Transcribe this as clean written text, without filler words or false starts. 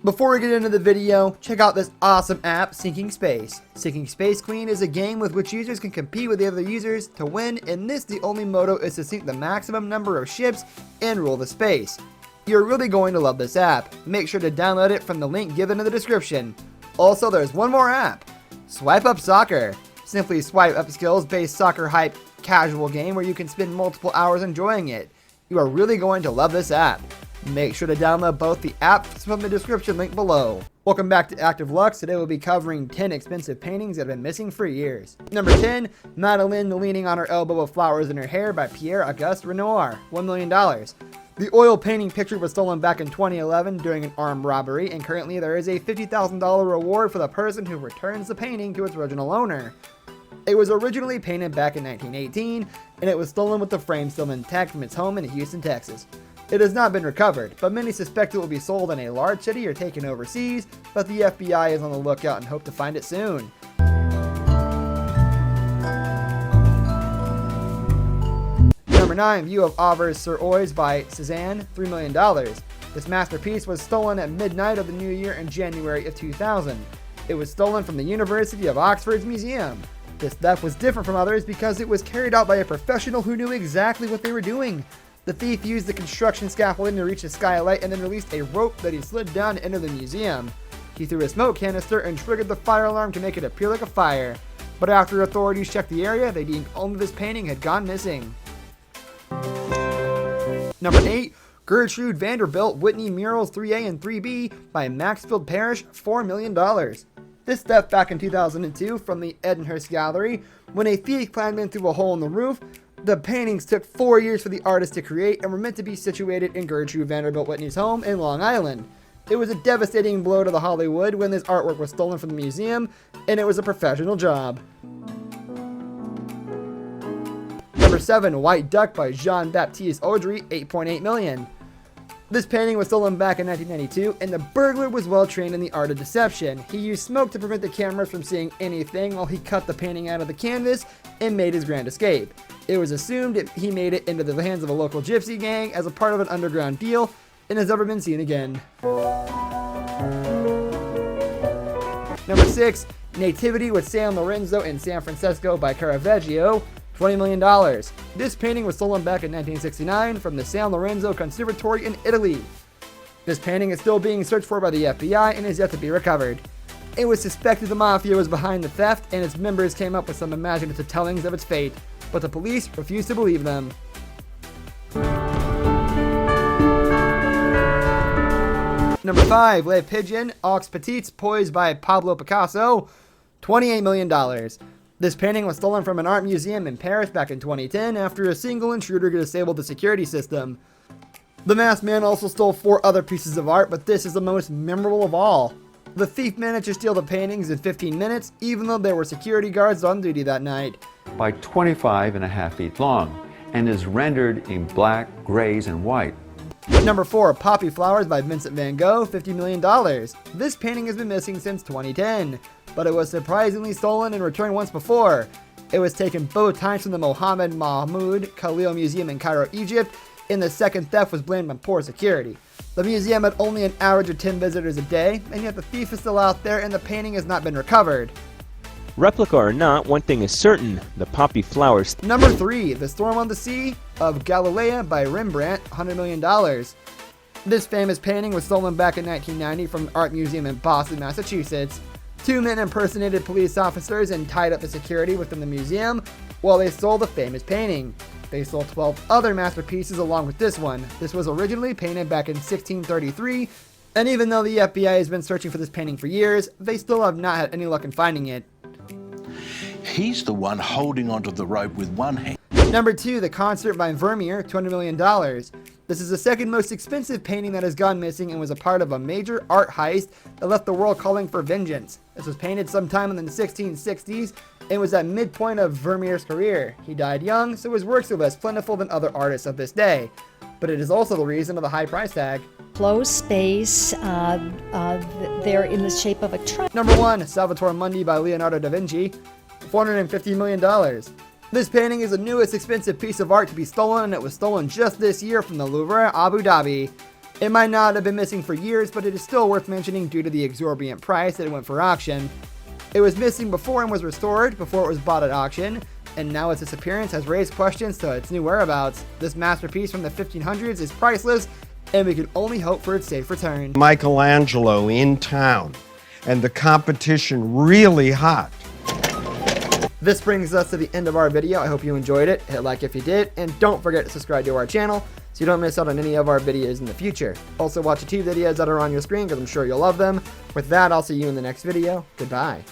Before we get into the video, check out this awesome app, Sinking Space. Sinking Space Queen is a game with which users can compete with the other users to win. In this, the only motto is to sink the maximum number of ships and rule the space. You're really going to love this app. Make sure to download it from the link given in the description. Also, there's one more app, Swipe Up Soccer. Simply swipe up skills-based soccer hype casual game where you can spend multiple hours enjoying it. You are really going to love this app. Make sure to download both the apps from the description link below. Welcome back to Active Lux. Today we'll be covering 10 expensive paintings that have been missing for years. Number 10, Madeleine leaning on her elbow with flowers in her hair by Pierre-Auguste Renoir, $1 million. The oil painting picture was stolen back in 2011 during an armed robbery, and currently there is a $50,000 reward for the person who returns the painting to its original owner. It was originally painted back in 1918, and it was stolen with the frame still intact from its home in Houston, Texas. It has not been recovered, but many suspect it will be sold in a large city or taken overseas, but the FBI is on the lookout and hope to find it soon. Number 9, View of Auvers-sur-Oise by Cézanne, $3 million. This masterpiece was stolen at midnight of the new year in January of 2000. It was stolen from the University of Oxford's museum. This theft was different from others because it was carried out by a professional who knew exactly what they were doing. The thief used the construction scaffolding to reach the skylight and then released a rope that he slid down to enter the museum. He threw a smoke canister and triggered the fire alarm to make it appear like a fire. But after authorities checked the area, they deemed only this painting had gone missing. Number 8, Gertrude Vanderbilt Whitney Murals 3A and 3B by Maxfield Parrish, $4 million. This theft back in 2002 from the Edenhurst Gallery, when a thief climbed in through a hole in the roof. The paintings took 4 years for the artist to create and were meant to be situated in Gertrude Vanderbilt Whitney's home in Long Island. It was a devastating blow to the Hollywood when this artwork was stolen from the museum, and it was a professional job. Number 7, White Duck by Jean-Baptiste Audry, $8.8 million. This painting was stolen back in 1992, and the burglar was well trained in the art of deception. He used smoke to prevent the cameras from seeing anything while he cut the painting out of the canvas and made his grand escape. It was assumed that he made it into the hands of a local gypsy gang as a part of an underground deal and has never been seen again. Number 6, Nativity with San Lorenzo in San Francisco by Caravaggio, $20 million. This painting was stolen back in 1969 from the San Lorenzo Conservatory in Italy. This painting is still being searched for by the FBI and is yet to be recovered. It was suspected the mafia was behind the theft, and its members came up with some imaginative tellings of its fate, but the police refused to believe them. Number 5, Le Pigeon Aux Petits Pois by Pablo Picasso, $28 million. This painting was stolen from an art museum in Paris back in 2010 after a single intruder disabled the security system. The masked man also stole 4 other pieces of art, but this is the most memorable of all. The thief managed to steal the paintings in 15 minutes, even though there were security guards on duty that night. By 25.5 feet long, and is rendered in black, grays, and white. Number 4, Poppy Flowers by Vincent van Gogh, $50 million. This painting has been missing since 2010, but it was surprisingly stolen and returned once before. It was taken both times from the Mohammed Mahmoud Khalil Museum in Cairo, Egypt, and the second theft was blamed on poor security. The museum had only an average of 10 visitors a day, and yet the thief is still out there and the painting has not been recovered. Replica or not, one thing is certain, the poppy flowers. Number 3, The Storm on the Sea of Galilea by Rembrandt, $100 million. This famous painting was stolen back in 1990 from an art museum in Boston, Massachusetts. 2 men impersonated police officers and tied up the security within the museum while they stole the famous painting. They stole 12 other masterpieces along with this one. This was originally painted back in 1633, and even though the FBI has been searching for this painting for years, they still have not had any luck in finding it. He's the one holding onto the rope with one hand. Number 2, The Concert by Vermeer, $200 million. This is the second most expensive painting that has gone missing and was a part of a major art heist that left the world calling for vengeance. This was painted sometime in the 1660s and was at midpoint of Vermeer's career. He died young, so his works are less plentiful than other artists of this day. But it is also the reason of the high price tag. Closed space, they're in the shape of a triangle. Number 1, Salvator Mundi by Leonardo da Vinci, $450 million. This painting is the newest expensive piece of art to be stolen, and it was stolen just this year from the Louvre, Abu Dhabi. It might not have been missing for years, but it is still worth mentioning due to the exorbitant price that it went for auction. It was missing before and was restored before it was bought at auction, and now its disappearance has raised questions to its new whereabouts. This masterpiece from the 1500s is priceless, and we can only hope for its safe return. Michelangelo in town, and the competition really hot. This brings us to the end of our video. I hope you enjoyed it. Hit like if you did, and don't forget to subscribe to our channel so you don't miss out on any of our videos in the future. Also watch the 2 videos that are on your screen because I'm sure you'll love them. With that, I'll see you in the next video. Goodbye.